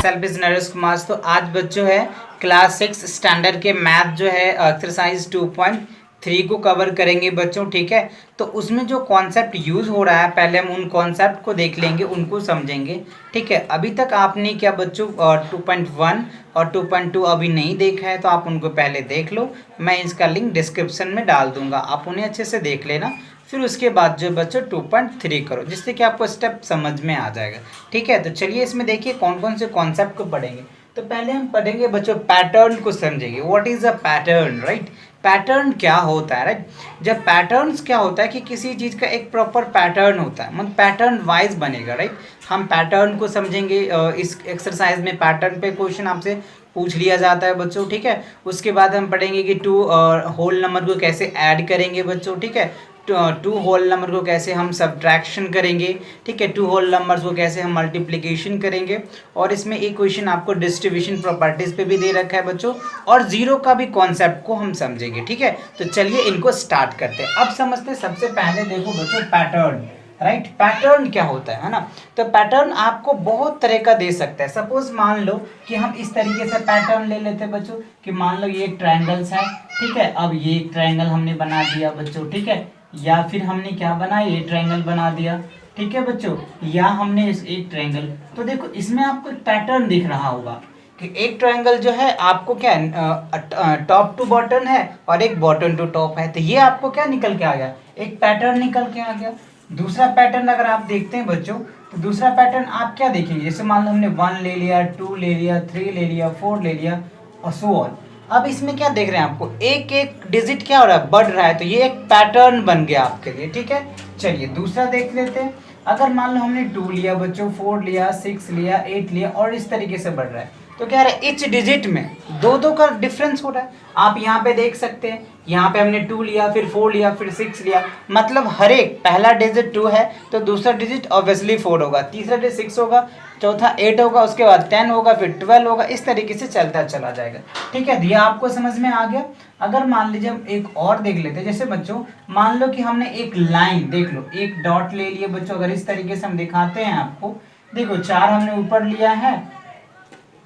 Self is Naresh Kumar. तो आज बच्चों है क्लास 6 स्टैंडर्ड के मैथ जो है एक्सरसाइज 2.3 को कवर करेंगे बच्चों, ठीक है। तो उसमें जो कॉन्सेप्ट यूज़ हो रहा है पहले हम उन कॉन्सेप्ट को देख लेंगे, उनको समझेंगे, ठीक है। अभी तक आपने क्या बच्चों 2.1 और 2.2 अभी नहीं देखा है तो आप उनको पहले देख लो, मैं इसका लिंक डिस्क्रिप्शन में डाल दूंगा, आप उन्हें अच्छे से देख लेना। फिर उसके बाद जो बच्चों 2.3 करो, जिससे कि आपको स्टेप समझ में आ जाएगा, ठीक है। तो चलिए इसमें देखिए कौन कौन से कॉन्सेप्ट को पढ़ेंगे। तो पहले हम पढ़ेंगे बच्चों पैटर्न को समझेंगे। What is a pattern, right. Pattern क्या होता है, राइट। जब पैटर्न्स क्या होता है कि किसी चीज़ का एक प्रॉपर पैटर्न होता है, मतलब पैटर्न वाइज बनेगा, राइट। हम पैटर्न को समझेंगे। इस एक्सरसाइज में पैटर्न पे क्वेश्चन आपसे पूछ लिया जाता है बच्चों, ठीक है। उसके बाद हम पढ़ेंगे कि टू होल नंबर को कैसे ऐड करेंगे बच्चों, ठीक है। टू होल नंबर को कैसे हम सब्ट्रैक्शन करेंगे, ठीक है। टू होल नंबर्स को कैसे हम मल्टीप्लिकेशन करेंगे। और इसमें एक क्वेश्चन आपको डिस्ट्रीब्यूशन प्रॉपर्टीज पे भी दे रखा है बच्चों, और जीरो का भी कॉन्सेप्ट को हम समझेंगे, ठीक है। तो चलिए इनको स्टार्ट करते हैं। अब समझते हैं, सबसे पहले देखो बच्चों पैटर्न, राइट। पैटर्न क्या होता है ना। तो पैटर्न आपको बहुत तरह का दे सकता है। सपोज मान लो कि हम इस तरीके से पैटर्न ले लेते हैं बच्चों कि मान लो ये एक ट्रायंगल्स है, ठीक है। अब ये एक ट्रायंगल हमने बना दिया बच्चों, ठीक है। या फिर हमने क्या बनाया, ये ट्रायंगल बना दिया, ठीक है बच्चों। या हमने इस एक ट्रायंगल, तो देखो इसमें आपको एक पैटर्न दिख रहा होगा कि एक ट्रायंगल जो है आपको क्या है, टॉप टू बॉटम है और एक बॉटम टू टॉप है। तो ये आपको क्या निकल के आ गया, एक पैटर्न निकल के आ गया। दूसरा पैटर्न अगर आप देखते हैं बच्चों, तो दूसरा पैटर्न आप क्या देखेंगे, जैसे मान लो हमने 1 ले लिया, 2 ले लिया, 3 ले लिया, 4 ले लिया और सो ऑन। अब इसमें क्या देख रहे हैं, आपको एक एक डिजिट क्या हो रहा है, बढ़ रहा है। तो ये एक पैटर्न बन गया आपके लिए, ठीक है। चलिए दूसरा देख लेते हैं। अगर मान लो हमने 2 लिया बच्चों, 4 लिया, 6 लिया, 8 लिया और इस तरीके से बढ़ रहा है, तो क्या है, इच डिजिट में दो दो का डिफरेंस हो रहा है। आप यहाँ पे देख सकते हैं, यहाँ पे हमने 2 लिया, फिर 4 लिया, फिर 6 लिया, मतलब हर एक पहला डिजिट 2 है तो दूसरा डिजिट ऑब्वियसली 4 होगा, तीसरा डिजिट 6 होगा, चौथा 8 होगा, उसके बाद 10 होगा, फिर 12 होगा, इस तरीके से चलता चला जाएगा, ठीक है। दिया आपको समझ में आ गया। अगर मान लीजिए हम एक और देख लेते हैं, जैसे बच्चों मान लो कि हमने एक लाइन, देख लो एक डॉट ले लिए बच्चों। अगर इस तरीके से हम दिखाते हैं आपको, देखो 4 हमने ऊपर लिया है,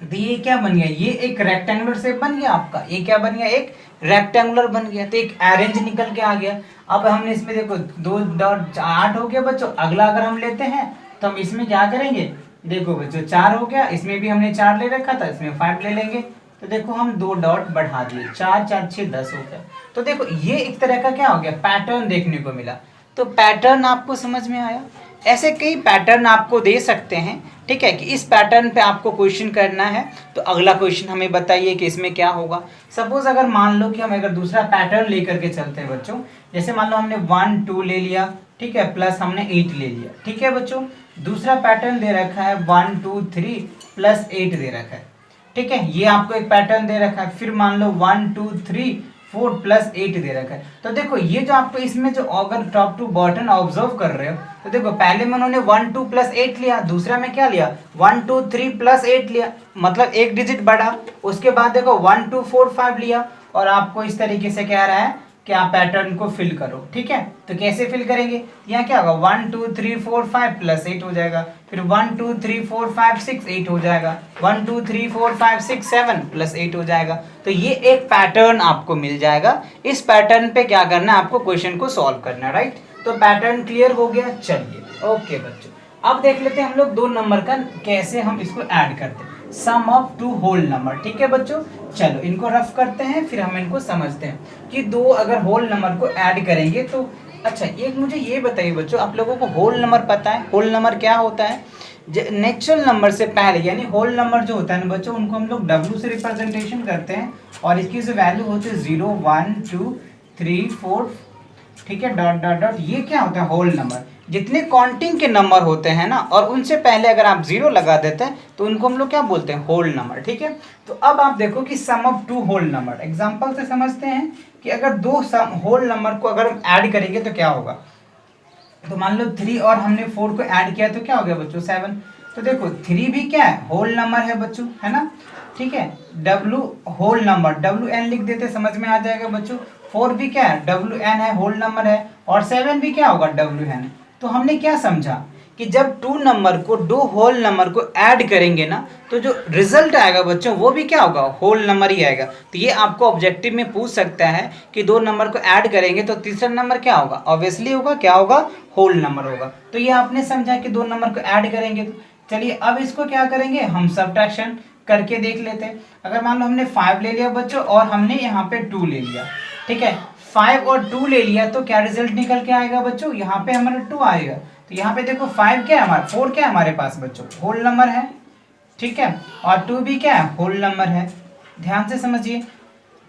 तो ये क्या बन गया, ये एक रेक्टेंगुलर शेप बन गया आपका। ये क्या बन गया, एक रेक्टेंगुलर बन गया, तो एक अरेंज निकल के आ गया। अब हमने इसमें देखो 2 डॉट 8 हो गया बच्चों। अगला अगर हम लेते हैं तो हम इसमें क्या करेंगे, देखो बच्चों 4 हो गया, इसमें भी हमने 4 ले रखा था, इसमें 5 ले लेंगे। तो देखो हम 2 डॉट बढ़ा दिए, 4 4 6 10 हो गया। तो देखो ये एक तरह का क्या हो गया, पैटर्न देखने को मिला। तो पैटर्न आपको समझ में आया। ऐसे कई पैटर्न आपको दे सकते हैं, ठीक है, कि इस पैटर्न पे आपको क्वेश्चन करना है तो अगला क्वेश्चन हमें बताइए कि इसमें क्या होगा। सपोज अगर मान लो कि हम अगर दूसरा पैटर्न लेकर के चलते हैं बच्चों, जैसे मान लो हमने 1 2 ले लिया, ठीक है, प्लस हमने 8 ले लिया, ठीक है बच्चों। दूसरा पैटर्न दे रखा है 1 2 3 प्लस 8 दे रखा है, ठीक है, ये आपको एक पैटर्न दे रखा है। फिर मान लो 1 2 3 4 प्लस 8 दे रखा है। तो देखो ये जो आपको इसमें जो अगर टॉप टू बॉटम ऑब्जर्व कर रहे हो, तो देखो पहले में उन्होंने 1 2 प्लस 8 लिया, दूसरा में क्या लिया 1 2 3 प्लस 8 लिया, मतलब एक डिजिट बढ़ा। उसके बाद देखो 1 2 4 5 लिया, और आपको इस तरीके से कह रहा है कि आप पैटर्न को फिल करो, ठीक है। तो कैसे फिल करेंगे, यहाँ क्या होगा 1 2 3 4 5 प्लस 8 हो जाएगा, फिर 1 2 3 4 5 6 8 हो जाएगा, 1 2 3 4 5 6 7 प्लस 8 हो जाएगा। तो ये एक पैटर्न आपको मिल जाएगा। इस पैटर्न पे क्या करना है, आपको क्वेश्चन को सॉल्व करना है, राइट। तो पैटर्न क्लियर हो गया। चलिए ओके बच्चों, अब देख लेते हैं हम लोग 2 नंबर का कैसे हम इसको ऐड करते हैं, सम ऑफ 2 होल नंबर, ठीक है बच्चों। चलो इनको रफ करते हैं, फिर हम इनको समझते हैं कि 2 अगर होल नंबर को ऐड करेंगे तो। अच्छा एक मुझे ये बताइए बच्चों, आप लोगों को होल नंबर पता है, होल नंबर क्या होता है। नेचुरल नंबर से पहले यानी होल नंबर जो होता है ना बच्चों, उनको हम लोग W से रिप्रेजेंटेशन करते हैं, और इसकी जो वैल्यू होती है 0 1 2 3 4, ठीक है, डॉट डॉट डॉट। ये क्या होता है, होल नंबर। जितने काउंटिंग के नंबर होते हैं ना, और उनसे पहले अगर आप 0 लगा देते हैं तो उनको हम लोग क्या बोलते हैं, होल नंबर, ठीक है। तो अब आप देखो कि सम ऑफ 2 होल नंबर, एग्जांपल से समझते हैं कि अगर 2 सम होल नंबर को अगर हम ऐड करेंगे तो क्या होगा। तो मान लो 3 और हमने 4 को ऐड किया तो क्या हो गया बच्चों 7। तो देखो 3 भी क्या है, होल नंबर है बच्चों, है ना, ठीक है। W होल नंबर, WN लिख देते, समझ में आ जाएगा बच्चों। 4 भी क्या है, WN है, होल नंबर है, और 7 भी क्या होगा, WN। तो हमने क्या समझा कि जब टू नंबर को, दो होल नंबर को ऐड करेंगे ना, तो जो रिजल्ट आएगा बच्चों वो भी क्या होगा, होल नंबर ही आएगा। तो ये आपको ऑब्जेक्टिव में पूछ सकता है कि दो नंबर को ऐड करेंगे तो तीसरा नंबर क्या होगा, ऑब्वियसली होगा, क्या होगा, होल नंबर होगा। तो ये आपने समझा कि दो नंबर को ऐड करेंगे। तो चलिए अब इसको क्या करेंगे, हम सब्ट्रैक्शन करके देख लेते हैं। अगर मान लो हमने 5 ले लिया बच्चों और हमने यहाँ पे 2 ले लिया, ठीक है, 5 और 2 ले लिया तो क्या रिजल्ट निकल के आएगा बच्चों, यहाँ पे हमारा 2 आएगा। तो यहाँ पे देखो 5 क्या है हमारा, 4 क्या है हमारे पास बच्चों, होल नंबर है, ठीक है, और 2 भी क्या है, होल नंबर है। ध्यान से समझिए,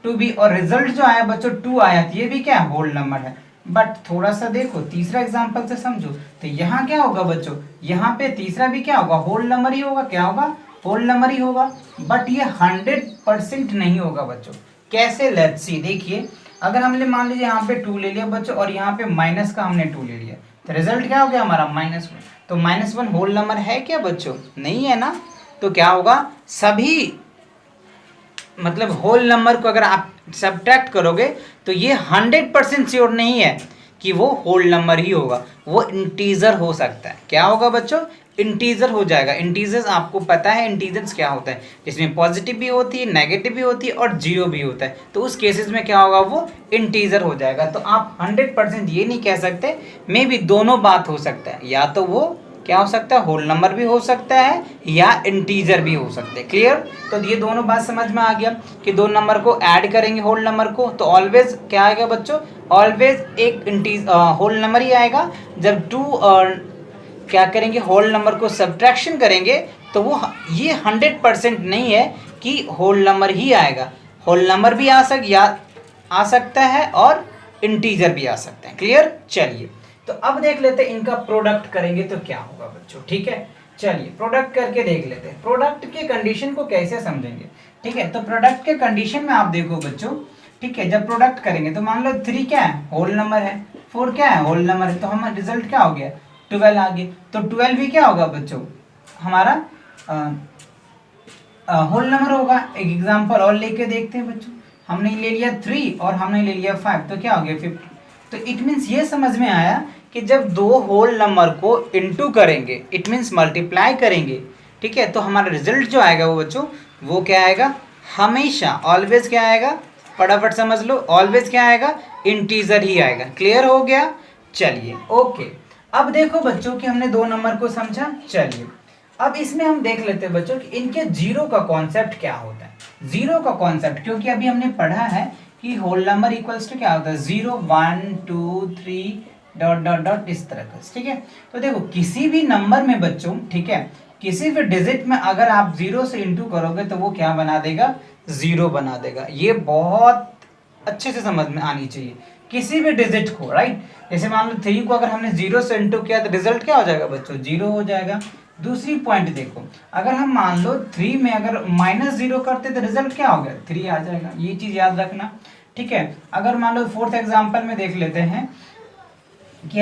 2 भी, और रिजल्ट जो आया बच्चों 2 आया, तो ये भी क्या है, होल नंबर है। बट थोड़ा सा देखो तीसरा एग्जांपल से समझो, तो यहाँ क्या होगा बच्चों, यहाँ पे तीसरा भी क्या होगा, होल नंबर ही होगा, क्या होगा, होल नंबर ही होगा। बट ये 100% नहीं होगा बच्चों। कैसे, लेट्स सी, देखिए अगर हमने मान लीजिए यहाँ पे 2 ले लिया बच्चों और यहाँ पे माइनस का हमने 2 ले लिया, तो रिजल्ट क्या हो गया हमारा, -1। तो -1 होल नंबर है क्या बच्चों, नहीं है ना। तो क्या होगा, सभी मतलब होल नंबर को अगर आप सब्ट्रैक्ट करोगे तो ये 100% श्योर नहीं है कि वो होल नंबर ही होगा, वो इंटीजर हो सकता है। क्या होगा बच्चों, इंटीजर हो जाएगा। इंटीजर्स आपको पता है इंटीजर्स क्या होता है, जिसमें पॉजिटिव भी होती है, नेगेटिव भी होती है और जीरो भी होता है। तो उस केसेस में क्या होगा, वो इंटीजर हो जाएगा। तो आप 100% ये नहीं कह सकते, मे बी दोनों बात हो सकता है, या तो वो क्या हो सकता है, होल नंबर भी हो सकता है या इंटीजर भी हो सकते हैं। क्लियर। तो ये दोनों बात समझ में आ गया कि दो नंबर को ऐड करेंगे होल नंबर को तो ऑलवेज क्या आएगा बच्चों, ऑलवेज एक होल नंबर ही आएगा। जब टू क्या करेंगे, होल नंबर को सब्ट्रैक्शन करेंगे तो वो ये 100% नहीं है कि होल नंबर ही आएगा, होल नंबर भी आ सकता है और इंटीजर भी आ सकता है। क्लियर। चलिए तो अब देख लेते हैं इनका प्रोडक्ट करेंगे तो क्या होगा बच्चों। ठीक है, चलिए प्रोडक्ट करके देख लेते हैं। प्रोडक्ट के कंडीशन को कैसे समझेंगे। ठीक है, तो प्रोडक्ट के कंडीशन में आप देखो बच्चों, ठीक है, जब प्रोडक्ट करेंगे तो मान लो 3 क्या है, होल नंबर है, 4 क्या है, होल नंबर है, तो हमारा रिजल्ट क्या हो गया, 12 आ गया। तो 12 भी क्या होगा बच्चों, हमारा होल नंबर होगा। एक एग्जांपल और लेके देखते हैं बच्चों, हमने ले लिया 3 और हमने ले लिया 5, तो क्या हो गया 50। तो इट मीन्स ये समझ में आया कि जब दो होल नंबर को इनटू करेंगे, इट मीन्स मल्टीप्लाई करेंगे, ठीक है, तो हमारा रिजल्ट जो आएगा वो बच्चों वो क्या आएगा, हमेशा ऑलवेज क्या आएगा, फटाफट समझ लो, ऑलवेज क्या आएगा, इंटीजर ही आएगा। क्लियर हो गया। चलिए ओके, अब देखो बच्चों कि हमने दो नंबर को समझा। चलिए अब इसमें हम देख लेते हैं बच्चों कि इनके जीरो का कॉन्सेप्ट क्या होता है। जीरो का कॉन्सेप्ट, क्योंकि अभी हमने पढ़ा है कि होल नंबर इक्वल्स टू क्या होता है, 0 1 2 3 डॉट डॉट डॉट इस तरह का। ठीक है, तो देखो किसी भी नंबर में बच्चों, ठीक है, किसी भी डिजिट में अगर आप 0 से इंटू करोगे तो वो क्या बना देगा, 0 बना देगा। ये बहुत अच्छे से समझ में आनी चाहिए किसी भी डिजिट को, राइट। जैसे मान लो 3 को अगर हमने 0 से इंटू किया तो रिजल्ट क्या हो जाएगा बच्चों, 0 हो जाएगा। दूसरी पॉइंट देखो, अगर हम मान लो 3 में अगर -0 करते तो रिजल्ट क्या हो गया, 3 आ जाएगा। ये चीज याद रखना। ठीक है, अगर मान लो फोर्थ एग्जांपल में देख लेते हैं कि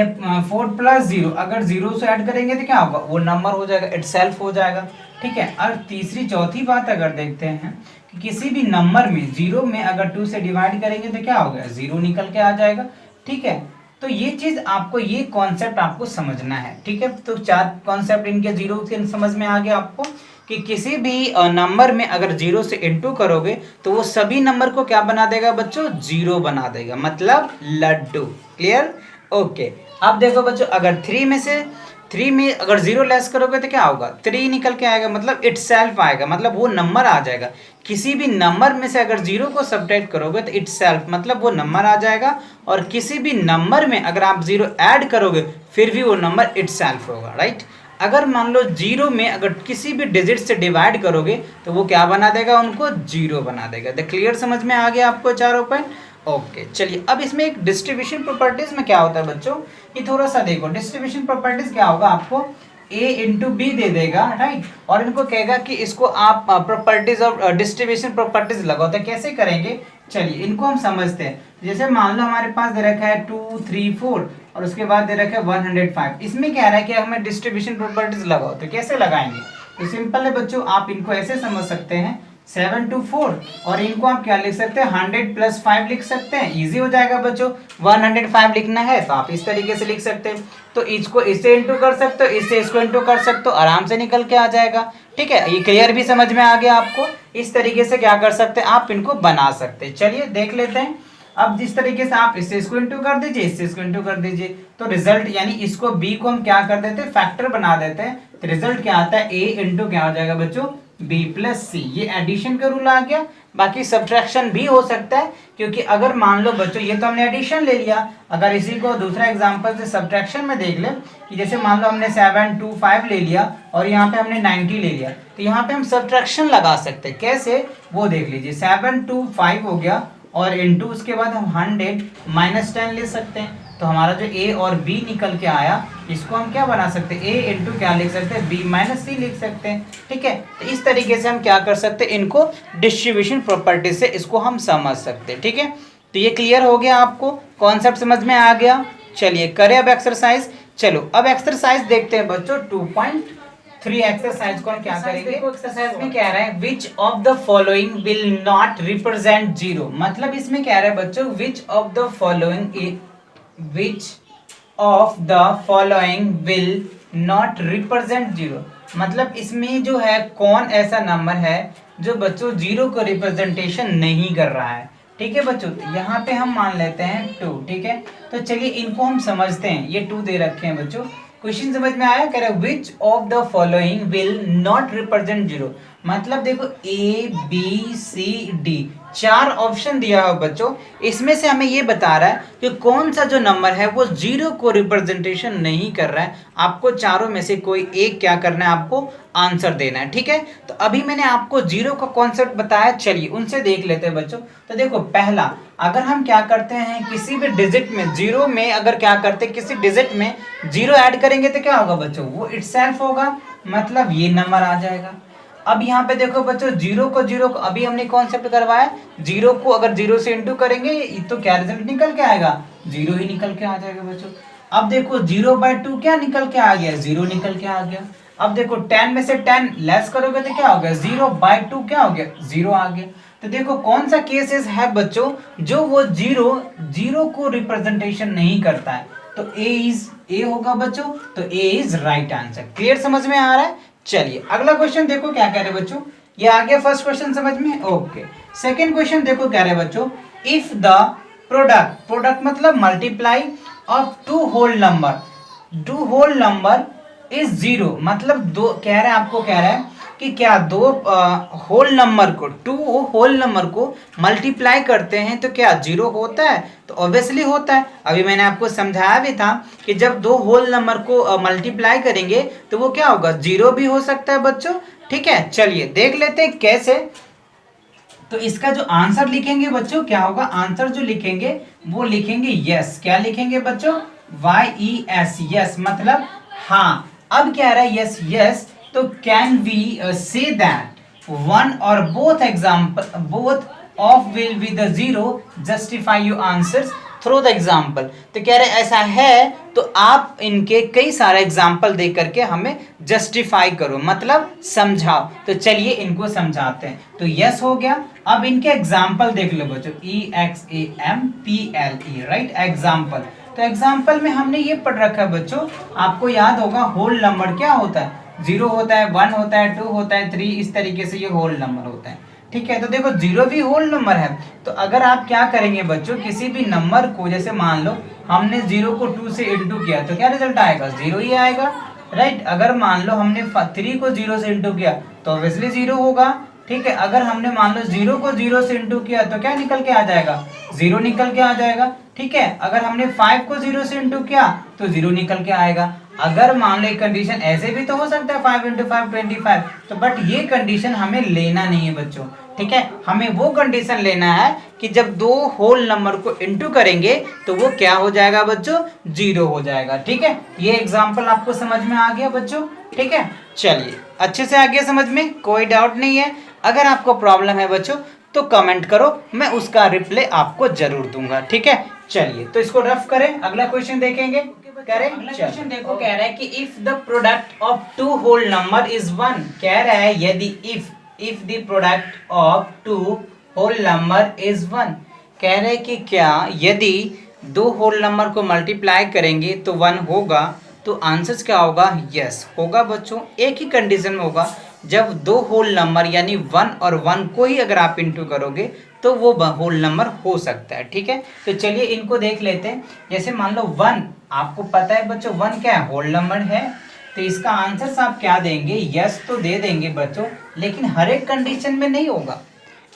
4 + 0, अगर 0 से ऐड करेंगे तो क्या होगा, वो नंबर हो जाएगा, इटसेल्फ हो जाएगा। ठीक है, और तीसरी चौथी बात अगर देखते हैं कि किसी भी नंबर में 0 में अगर 2 से डिवाइड करेंगे तो क्या हो गया, 0 निकल के आ जाएगा। ठीक है, तो ये चीज आपको, ये कॉन्सेप्ट आपको समझना है। ठीक है, तो 4 कॉन्सेप्ट इनके जीरो के समझ में आ गया आपको कि किसी भी नंबर में अगर 0 से इंटू करोगे तो वो सभी नंबर को क्या बना देगा बच्चों, 0 बना देगा, मतलब लड्डू। क्लियर। ओके, अब देखो बच्चों, अगर 3 में अगर 0 लेस करोगे तो क्या होगा, 3 निकल के आएगा, मतलब इटसेल्फ आएगा, मतलब वो नंबर आ जाएगा। किसी भी नंबर में से अगर 0 को सब्ट्रैक्ट करोगे तो इटसेल्फ मतलब वो नंबर आ जाएगा, और किसी भी नंबर में अगर आप 0 ऐड करोगे फिर भी वो नंबर इटसेल्फ होगा, राइट। अगर मान लो 0 में अगर किसी भी डिजिट से डिवाइड करोगे तो वो क्या बना देगा, उनको 0 बना देगा। तो क्लियर, समझ में आ गया आपको चारों पॉइंट। ओके, चलिए अब इसमें एक डिस्ट्रीब्यूशन प्रॉपर्टीज में क्या होता है बच्चों, ये थोड़ा सा देखो। डिस्ट्रीब्यूशन प्रॉपर्टीज क्या होगा, आपको a इंटू बी दे देगा, राइट, और इनको कहेगा कि इसको आप प्रॉपर्टीज ऑफ डिस्ट्रीब्यूशन प्रॉपर्टीज लगाओ। तो कैसे करेंगे, चलिए इनको हम समझते हैं। जैसे मान लो हमारे पास दे रखा है 2 3 4 और उसके बाद दे रखा है 105। इसमें क्या रहा है कि हमें डिस्ट्रीब्यूशन प्रॉपर्टीज लगाओ, तो कैसे लगाएंगे, तो सिंपल है बच्चों, आप इनको ऐसे समझ सकते हैं। 7 2 4 और इनको आप क्या लिख सकते हैं 100 + 5 लिख सकते हैं। इजी हो जाएगा बच्चों। 105 लिखना है तो आप इस तरीके से लिख सकते हैं। तो इसको इससे इंटू कर सकते हो, इससे इसको इंटू कर सकते हो, आराम से निकल के आ जाएगा। ठीक है, ये क्लियर भी समझ में आ गया आपको। इस तरीके से क्या कर सकते हैं आप इनको बना सकते हैं। चलिए देख लेते हैं। अब जिस तरीके से आप इससे इसको इंटू कर दीजिए, इससे इसको इंटू कर दीजिए, तो रिजल्ट यानी इसको b को हम क्या कर देते हैं फैक्टर बना देते हैं। तो रिजल्ट क्या आता है a इंटू क्या हो जाएगा बच्चों b + c। ये एडिशन का रूल आ गया। बाकी सब्ट्रैक्शन भी हो सकता है, क्योंकि अगर मान लो बच्चों ये तो हमने एडिशन ले लिया, अगर इसी को दूसरा एग्जांपल से सब्ट्रैक्शन में देख ले कि जैसे मान लो हमने 7 2 5 ले लिया और यहाँ पे हमने 90 ले लिया, तो यहाँ पे हम सब्ट्रैक्शन लगा सकते हैं। कैसे वो देख लीजिए। 7 2 5 हो गया और इंटू उसके बाद हम 100 - 10 ले सकते हैं। तो हमारा जो a और b निकल के आया, इसको हम क्या बना सकते हैं a इंटू क्या लिख सकते हैं b - c लिख सकते हैं। ठीक है, तो इस तरीके से हम क्या कर सकते हैं, इनको डिस्ट्रीब्यूशन प्रॉपर्टी से इसको हम समझ सकते हैं। ठीक है, तो ये क्लियर हो गया, आपको कॉन्सेप्ट समझ में आ गया। चलिए करें अब एक्सरसाइज। चलो अब एक्सरसाइज देखते हैं बच्चों 2.3 एक्सरसाइज को हम क्या करेंगे। एक्सरसाइज में कह रहा है which of the following will not represent zero. मतलब इसमें कह रहा है बच्चों which of the following will not represent zero. मतलब इसमें जो है कौन ऐसा नंबर है जो बच्चों जीरो को रिप्रेजेंटेशन नहीं कर रहा है। ठीक है बच्चों, यहाँ पे हम मान लेते हैं 2। ठीक है, तो चलिए इनको हम समझते हैं। ये 2 दे रखे हैं बच्चों। क्वेश्चन समझ में आया। कह रहे which of the following will not represent zero. मतलब देखो A B C D 4 option दिया है बच्चों। इसमें से हमें ये बता रहा है कि कौन सा जो नंबर है वो जीरो को रिप्रेजेंटेशन नहीं कर रहा है। आपको चारों में से कोई एक क्या करना है, आपको आंसर देना है। ठीक है, तो अभी मैंने आपको जीरो का कॉन्सेप्ट बताया, चलिए उनसे देख लेते हैं बच्चों। तो देखो पहला, अगर हम क्या करते हैं किसी भी डिजिट में जीरो में अगर क्या करते हैं किसी डिजिट में जीरो ऐड करेंगे तो क्या होगा बच्चों, वो इटसेल्फ होगा। मतलब ये नंबर आ जाएगा। अब यहाँ पे देखो बच्चों जीरो को अभी हमने कॉन्सेप्ट करवाया, जीरो को अगर जीरो से इंटू करेंगे तो क्या रिजल्ट निकल के आएगा, जीरो ही निकल के आ जाएगा बच्चों। अब देखो 0/2 क्या निकल के आ गया, जीरो निकल के आ गया। अब देखो 10 में से 10 लेस करोगे तो क्या हो गया, 0/2 क्या हो गया, जीरो आ गया। तो देखो कौन सा केसेस है बच्चों जो वो जीरो को रिप्रेजेंटेशन नहीं करता है। तो ए होगा बच्चों। तो ए इज राइट आंसर। क्लियर समझ में आ रहा है। चलिए अगला क्वेश्चन देखो क्या कह रहे बच्चों। ये आ गया फर्स्ट क्वेश्चन समझ में। ओके, सेकंड क्वेश्चन देखो कह रहे बच्चों इफ द प्रोडक्ट मतलब multiply of two whole number is zero. मतलब दो कह रहे हैं, आपको कह रहा है कि क्या दो होल नंबर को मल्टीप्लाई करते हैं तो क्या जीरो होता है। तो ऑब्वियसली होता है। अभी मैंने आपको समझाया भी था कि जब दो होल नंबर को मल्टीप्लाई करेंगे तो वो क्या होगा, जीरो भी हो सकता है बच्चों। ठीक है, चलिए देख लेते हैं कैसे। तो इसका जो आंसर लिखेंगे बच्चों क्या होगा, आंसर जो लिखेंगे वो लिखेंगे यस। क्या लिखेंगे बच्चों, YES, यस मतलब हाँ। अब क्या रहा है यस, तो can we say that one और both of will be the zero, justify your answers through the example. तो कह रहे ऐसा है तो आप इनके कई सारे एग्जाम्पल दे करके हमें जस्टिफाई करो, मतलब समझाओ। तो चलिए इनको समझाते हैं। तो यस हो गया। अब इनके एग्जाम्पल देख लो बच्चों, EXAMPLE, राइट, एग्जाम्पल। तो एग्जाम्पल में हमने ये पढ़ रखा है बच्चों, आपको याद होगा होल नंबर क्या होता है, जीरो होता है, 1 होता है, 2 होता है, 3, इस तरीके से ये होल नंबर होता है। ठीक है, तो देखो जीरो भी होल नंबर है। तो अगर आप क्या करेंगे बच्चों, किसी भी नंबर को जैसे मान लो हमने जीरो को 2 से इंटू किया तो क्या रिजल्ट आएगा, जीरो ही आएगा, राइट। अगर मान लो हमने 3 को 0 से इंटू किया तो ऑब्वियसली जीरो होगा। ठीक है, अगर हमने मान लो 0 को 0 से इंटू किया तो क्या निकल के आ जाएगा, जीरो निकल के आ जाएगा। ठीक है, अगर हमने 5 को 0 से इंटू किया तो जीरो निकल के आएगा। अगर मान लो एक कंडीशन ऐसे भी तो हो सकता है 5 × 5 25, तो बट ये कंडीशन हमें लेना नहीं है बच्चों। ठीक है, हमें वो कंडीशन लेना है कि जब दो होल नंबर को इंटू करेंगे तो वो क्या हो जाएगा बच्चों, जीरो हो जाएगा। ठीक है, ये एग्जाम्पल आपको समझ में आ गया बच्चों। ठीक है, चलिए अच्छे से आ गया समझ में, कोई डाउट नहीं है। अगर आपको प्रॉब्लम है बच्चों तो कमेंट करो, मैं उसका रिप्लाई आपको जरूर दूंगा। ठीक है, चलिए तो इसको रफ करें, अगला क्वेश्चन देखेंगे। अगला क्वेश्चन देखो, कह रहा है कि if the product of two whole number is 1। कह रहा है यदि if the product of two whole number is 1। कह रहे कि क्या यदि दो होल नंबर को मल्टीप्लाई करेंगे तो 1 होगा, तो आंसर क्या होगा? यस होगा बच्चों। एक ही कंडीशन में होगा, जब दो होल नंबर यानी 1 और 1 को ही अगर आप इंटू करोगे तो वो होल नंबर हो सकता है। ठीक है, तो चलिए इनको देख लेते हैं। जैसे मान लो 1, आपको पता है बच्चों 1 क्या है? होल नंबर है। तो इसका आंसर आप क्या देंगे? यस तो दे देंगे बच्चों, लेकिन हर एक कंडीशन में नहीं होगा,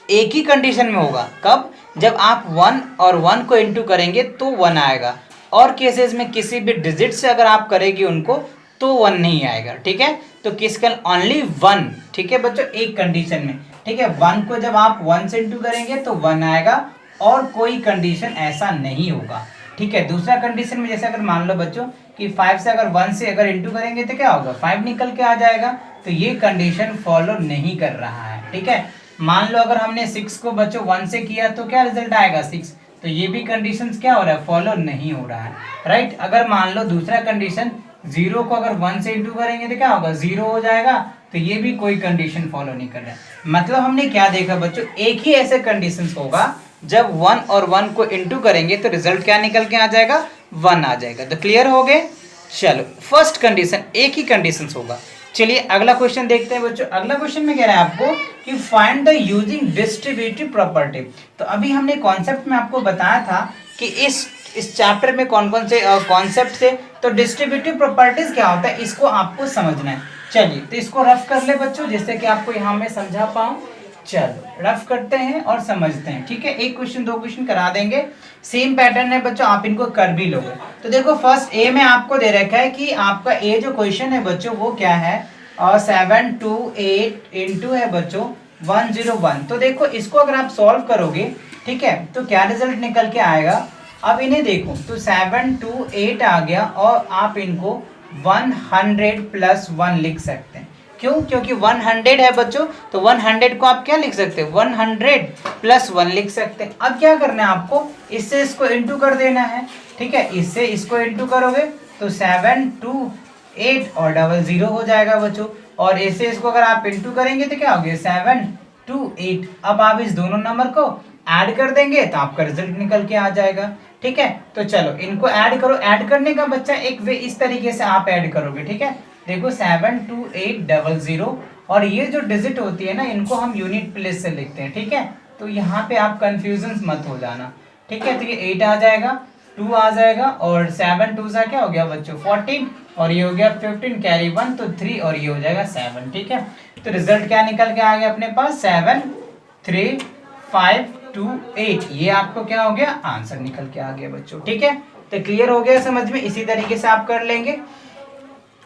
एक ही कंडीशन में होगा। कब? जब आप 1 और 1 को इंटू करेंगे तो 1 आएगा, और केसेस में किसी भी डिजिट से अगर आप करेंगे उनको तो 1 नहीं आएगा। ठीक है, तो किसका? ओनली 1। ठीक है बच्चों, एक कंडीशन में। ठीक है, 1 को जब आप 1 से इंटू करेंगे तो 1 आएगा, और कोई कंडीशन ऐसा नहीं होगा। ठीक है, दूसरा कंडीशन में जैसे अगर मान लो बच्चों कि 5 से अगर 1 से अगर इंटू करेंगे तो क्या होगा? 5 निकल के आ जाएगा, तो ये कंडीशन फॉलो नहीं कर रहा है। ठीक है, मान लो अगर हमने 6 को बच्चों 1 से किया तो क्या रिजल्ट आएगा? 6। तो ये भी कंडीशंस क्या हो रहा है? फॉलो नहीं हो रहा है। राइट, अगर मान लो दूसरा कंडीशन 0 को अगर 1 से इंटू करेंगे तो क्या होगा? 0 हो जाएगा, तो ये भी कोई कंडीशन फॉलो नहीं कर रहा है। मतलब हमने क्या देखा बच्चों? एक ही ऐसे कंडीशंस होगा जब 1 और 1 को इंटू करेंगे तो रिजल्ट क्या निकल के आ जाएगा? 1 आ जाएगा। तो क्लियर हो गए? चलो, फर्स्ट कंडीशन एक ही कंडीशन होगा। चलिए अगला क्वेश्चन देखते हैं बच्चों। अगला क्वेश्चन में कह रहा है आपको कि find the using distributive property. तो अभी हमने कॉन्सेप्ट में आपको बताया था कि इस चैप्टर में कौन कौन से कॉन्सेप्ट थे। तो डिस्ट्रीब्यूटिव प्रॉपर्टीज क्या होता है, इसको आपको समझना है। चलिए तो इसको रफ कर ले बच्चों, जिससे कि आपको यहाँ में समझा पाऊँ। चलो रफ करते हैं और समझते हैं। ठीक है, एक क्वेश्चन 2 क्वेश्चन करा देंगे, सेम पैटर्न है बच्चों, आप इनको कर भी लोगे। तो देखो फर्स्ट ए में आपको दे रखा है कि आपका ए जो क्वेश्चन है बच्चों वो क्या है, और 728 इंटू है बच्चों 101। तो देखो इसको अगर आप सॉल्व करोगे, ठीक है, तो क्या रिजल्ट निकल के आएगा? अब इन्हें देखो, तो 728 आ गया, और आप इनको 100 प्लस 1 लिख सकते हैं। क्यों? क्योंकि 100 है बच्चों, तो 100 को आप क्या लिख सकते हैं? 100 प्लस 1 लिख सकते हैं। अब क्या करना है आपको? इससे इसको इंटू कर देना है। ठीक है, इससे इसको इंटू करोगे तो 728 और 00 हो जाएगा बच्चों, और इससे इसको अगर आप इंटू करेंगे तो क्या हो गया? 728। अब आप इस दोनों नंबर को ऐड कर देंगे तो आपका रिजल्ट निकल के आ जाएगा। ठीक है, तो चलो इनको ऐड करो। ऐड करने का बच्चा एक वे इस तरीके से आप ऐड करोगे। ठीक है, देखो 72800, और ये जो डिजिट होती है ना, इनको हम यूनिट प्लेस से लिखते हैं। ठीक है, तो यहाँ पे आप कंफ्यूजन मत हो जाना। ठीक है, तो ये 8 आ जाएगा, 2 आ जाएगा, और 7 2 सा क्या हो गया बच्चों? 14, और ये हो गया 15, कैरी 1 तो 3, और ये हो जाएगा 7। ठीक है, तो रिजल्ट क्या निकल के आ गया अपने पास? 73528। ये आपको क्या हो गया? आंसर निकल के आ गया बच्चों। ठीक है, तो क्लियर हो गया समझ में? इसी तरीके से आप कर लेंगे।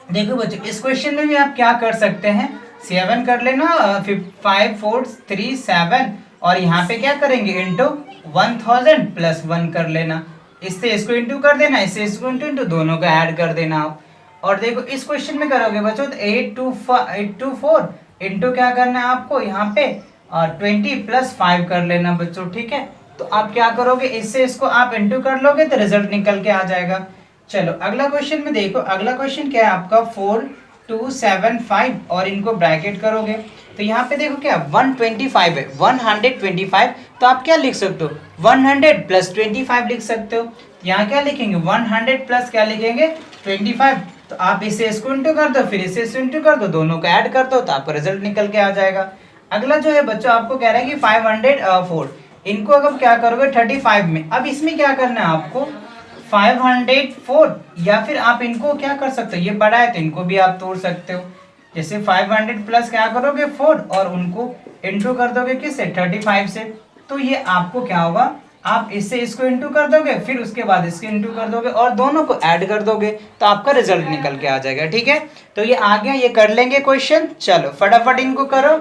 देखो बच्चों इस क्वेश्चन में भी आप क्या कर सकते हैं? 7 कर लेना, 5 4 3 7, और यहाँ पे क्या करेंगे? इंटू 1000 प्लस 1 कर लेना। इससे इसको इंटू कर देना, इससे इसको इंटू दोनों को ऐड कर देना आप। और देखो इस क्वेश्चन में करोगे बच्चों तो 824 इंटू क्या करना है आपको? यहाँ पे 20 प्लस 5 कर लेना बच्चों। ठीक है, तो आप क्या करोगे? इससे इसको आप इंटू कर लोगे तो रिजल्ट निकल के आ जाएगा। चलो अगला क्वेश्चन में देखो, अगला क्वेश्चन क्या है आपका? 4275, और इनको ब्रैकेट करोगे तो यहाँ पे देखो क्या 125 है, 125। तो आप क्या लिख सकते हो? 100 प्लस 25 लिख सकते हो। यहाँ क्या लिखेंगे? 100 प्लस क्या लिखेंगे? 25। तो आप इसे इसको इंटू कर दो, फिर इसे इंटू कर दो, दोनों को ऐड कर दो, तो आपका रिजल्ट निकल के आ जाएगा। अगला जो है बच्चों आपको कह रहा है कि 504, इनको अगर क्या करोगे 35 में। अब इसमें क्या करना है आपको? 504, या फिर आप इनको क्या कर सकते हो? ये बड़ा है तो इनको भी आप तोड़ सकते हो। जैसे 500 प्लस क्या करोगे? 4, और उनको इंटू कर दोगे किससे? 35 से। तो ये आपको क्या होगा? आप इससे इसको इंटू कर दोगे, फिर उसके बाद इसके इंटू कर दोगे, और दोनों को ऐड कर दोगे, तो आपका रिजल्ट निकल के आ जाएगा। ठीक है, तो ये आ गया, ये कर लेंगे क्वेश्चन। चलो फटाफट इनको करो।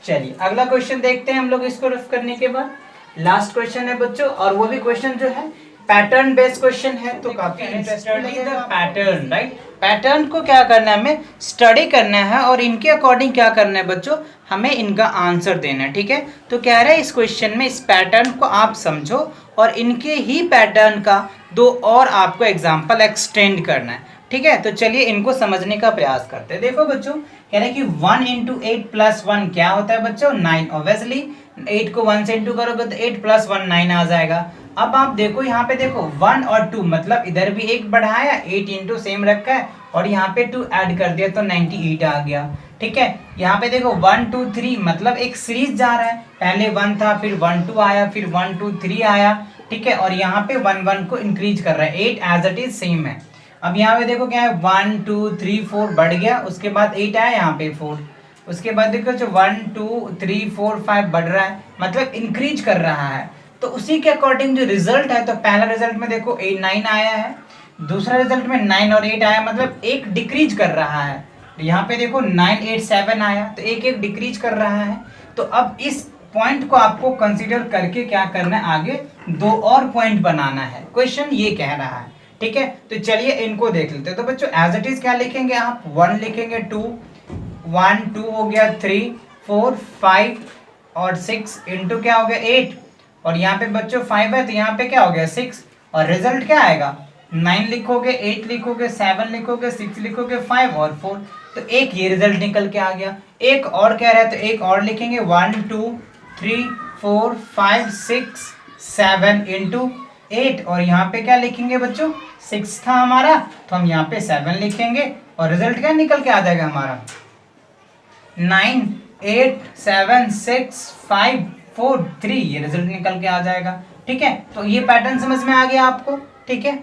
चलिए अगला क्वेश्चन देखते हैं हम लोग। इसको रफ करने के बाद लास्ट क्वेश्चन है बच्चों, और वो भी क्वेश्चन जो है पैटर्न बेस्ड क्वेश्चन है, तो काफी इंटरेस्टिंग लगेगा। पैटर्न, राइट, पैटर्न को क्या करना है? हमें स्टडी करना है, और इनके अकॉर्डिंग क्या करना है बच्चों? हमें इनका आंसर देना है। ठीक है, तो कह रहे हैं इस क्वेश्चन में इस पैटर्न को आप समझो, और इनके ही पैटर्न का 2 और आपको एग्जाम्पल एक्सटेंड करना है। ठीक है, तो चलिए इनको समझने का प्रयास करते हैं। देखो बच्चों, कह रहे हैं कि 1 इंटू 8 प्लस 1 क्या होता है बच्चों? 9। ऑब्वियसली 8 को 1 से इंटू करोगे तो 8 प्लस 1 9 आ जाएगा। अब आप देखो यहाँ पे देखो 1 और 2 मतलब इधर भी एक बढ़ाया, 8 इंटू सेम रखा है और यहाँ पे 2 ऐड कर दिया तो 98 आ गया। ठीक है, यहाँ पे देखो 1 2 3 मतलब एक सीरीज जा रहा है, पहले 1 था फिर 1 2 आया फिर 1 2 3 आया। ठीक है, और यहाँ पे 1 1 को इंक्रीज कर रहा है, 8 एज इट इज सेम है। अब यहाँ पे देखो क्या है, 1 2 3 4 बढ़ गया, उसके बाद 8 आया यहाँ पे 4, उसके बाद देखो जो 1 2 3 4 5 बढ़ रहा है मतलब इंक्रीज कर रहा है। तो उसी के अकॉर्डिंग जो रिजल्ट है, तो पहला रिजल्ट में देखो 9 आया है, दूसरा रिजल्ट में 9 और 8 आया मतलब एक डिक्रीज कर रहा है। यहाँ पे देखो 9 8 7 आया तो एक एक डिक्रीज कर रहा है। तो अब इस पॉइंट को आपको कंसीडर करके क्या करना है, आगे 2 और पॉइंट बनाना है, क्वेश्चन ये कह रहा है। ठीक है, तो चलिए इनको देख लेते हैं। तो बच्चों एज इट इज क्या लिखेंगे आप, 1 लिखेंगे, 2 1 2 हो गया, 3 4 5 और 6 इंटू क्या हो गया 8, और यहाँ पे बच्चों 5 है तो यहाँ पे क्या हो गया 6, और रिजल्ट क्या आएगा 9 लिखोगे, 8 लिखोगे, 7 लिखोगे, 6 लिखोगे, 5 और 4, तो एक ये रिजल्ट निकल के आ गया। एक और कह रहा है तो एक और लिखेंगे, 1 2 3 4 5 6 7 इंटू 8, और यहाँ पे क्या लिखेंगे बच्चों 6 था हमारा तो हम यहाँ पे 7 लिखेंगे, और रिजल्ट क्या निकल के आ जाएगा हमारा 9 8 7 6 5 4 3, ये रिजल्ट निकल के आ जाएगा। ठीक है, तो ये पैटर्न समझ में आ गया आपको। ठीक है,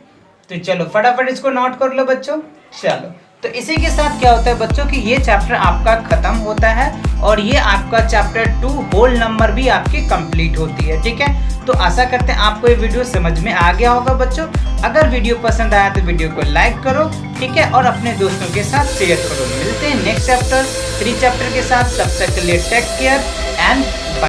तो चलो फटाफट इसको नोट कर लो बच्चों। चलो, तो इसी के साथ क्या होता है बच्चों कि ये चैप्टर आपका खत्म होता है और ये आपका चैप्टर 2 होल नंबर भी आपकी कंप्लीट होती है। ठीक है, तो आशा करते हैं आपको ये वीडियो समझ में आ गया होगा बच्चों। अगर वीडियो पसंद आया तो वीडियो को लाइक करो, ठीक है, और अपने दोस्तों के साथ शेयर करो। मिलते हैं नेक्स्ट चैप्टर 3 चैप्टर के साथ, तब तक के लिए टेक केयर एंड